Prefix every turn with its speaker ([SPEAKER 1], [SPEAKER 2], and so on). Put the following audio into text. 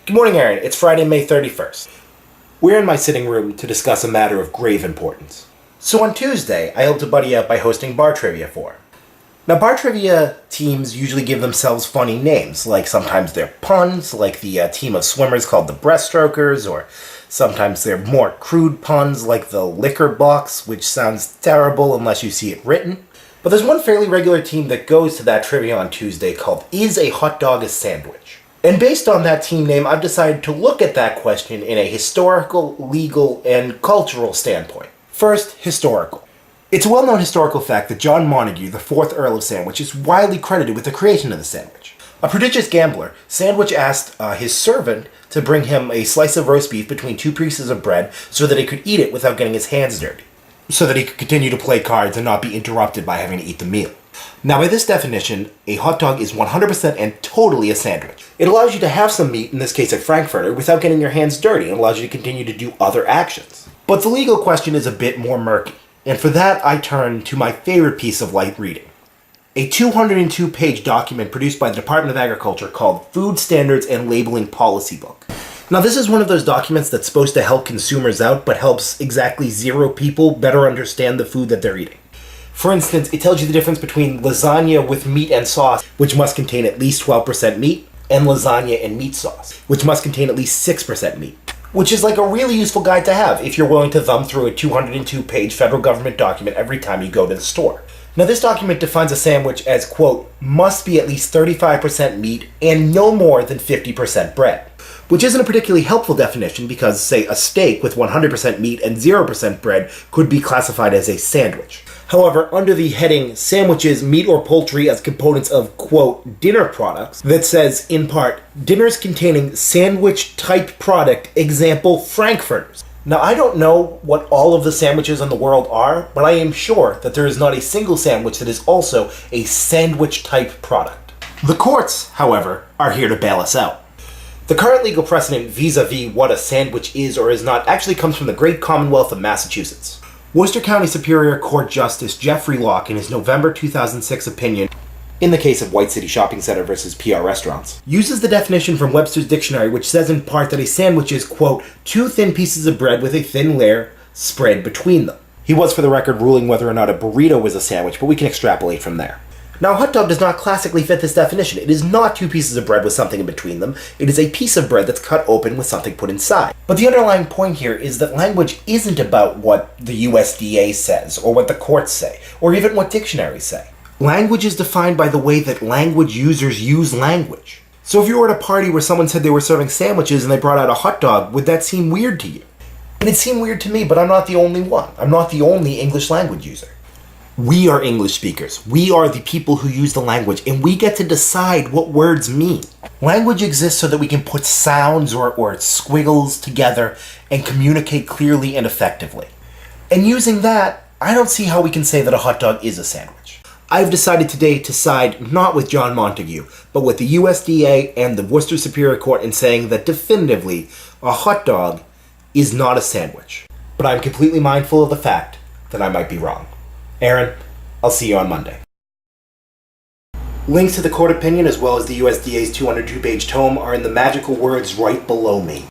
[SPEAKER 1] Good morning, Aaron. It's Friday, May 31st. We're in my sitting room to discuss a matter of grave importance. So on Tuesday, I helped a buddy out by hosting bar trivia for him. Now, bar trivia teams usually give themselves funny names, like sometimes they're puns, like the team of swimmers called the Breaststrokers, or sometimes they're more crude puns, like the Liquor Box, which sounds terrible unless you see it written. But there's one fairly regular team that goes to that trivia on Tuesday called Is a Hot Dog a Sandwich? And based on that team name, I've decided to look at that question in a historical, legal, and cultural standpoint. First, historical. It's a well-known historical fact that John Montagu, the 4th Earl of Sandwich, is widely credited with the creation of the sandwich. A prodigious gambler, Sandwich asked his servant to bring him a slice of roast beef between two pieces of bread so that he could eat it without getting his hands dirty, so that he could continue to play cards and not be interrupted by having to eat the meal. Now, by this definition, a hot dog is 100% and totally a sandwich. It allows you to have some meat, in this case a frankfurter, without getting your hands dirty, and allows you to continue to do other actions. But the legal question is a bit more murky, and for that I turn to my favorite piece of light reading. A 202-page document produced by the Department of Agriculture called Food Standards and Labeling Policy Book. Now, this is one of those documents that's supposed to help consumers out, but helps exactly 0 people better understand the food that they're eating. For instance, it tells you the difference between lasagna with meat and sauce, which must contain at least 12% meat, and lasagna and meat sauce, which must contain at least 6% meat. Which is like a really useful guide to have if you're willing to thumb through a 202-page federal government document every time you go to the store. Now, this document defines a sandwich as, quote, must be at least 35% meat and no more than 50% bread. Which isn't a particularly helpful definition because, say, a steak with 100% meat and 0% bread could be classified as a sandwich. However, under the heading Sandwiches, Meat or Poultry as Components of, quote, Dinner Products, that says, in part, dinners containing sandwich-type product, example, frankfurters. Now, I don't know what all of the sandwiches in the world are, but I am sure that there is not a single sandwich that is also a sandwich-type product. The courts, however, are here to bail us out. The current legal precedent vis-a-vis what a sandwich is or is not actually comes from the great Commonwealth of Massachusetts. Worcester County Superior Court Justice Jeffrey Locke, in his November 2006 opinion, in the case of White City Shopping Center versus PR Restaurants, uses the definition from Webster's Dictionary, which says in part that a sandwich is, quote, 2 thin pieces of bread with a thin layer spread between them. He was, for the record, ruling whether or not a burrito was a sandwich, but we can extrapolate from there. Now, a hot dog does not classically fit this definition. It is not 2 pieces of bread with something in between them. It is a piece of bread that's cut open with something put inside. But the underlying point here is that language isn't about what the USDA says, or what the courts say, or even what dictionaries say. Language is defined by the way that language users use language. So if you were at a party where someone said they were serving sandwiches and they brought out a hot dog, would that seem weird to you? And it seemed weird to me, but I'm not the only one. I'm not the only English language user. We are English speakers. We are the people who use the language, and we get to decide what words mean. Language exists so that we can put sounds or squiggles together and communicate clearly and effectively. And using that, I don't see how we can say that a hot dog is a sandwich. I've decided today to side not with John Montagu, but with the USDA and the Worcester Superior Court in saying that definitively a hot dog is not a sandwich. But I'm completely mindful of the fact that I might be wrong. Aaron, I'll see you on Monday. Links to the court opinion as well as the USDA's 202-page tome are in the magical words right below me.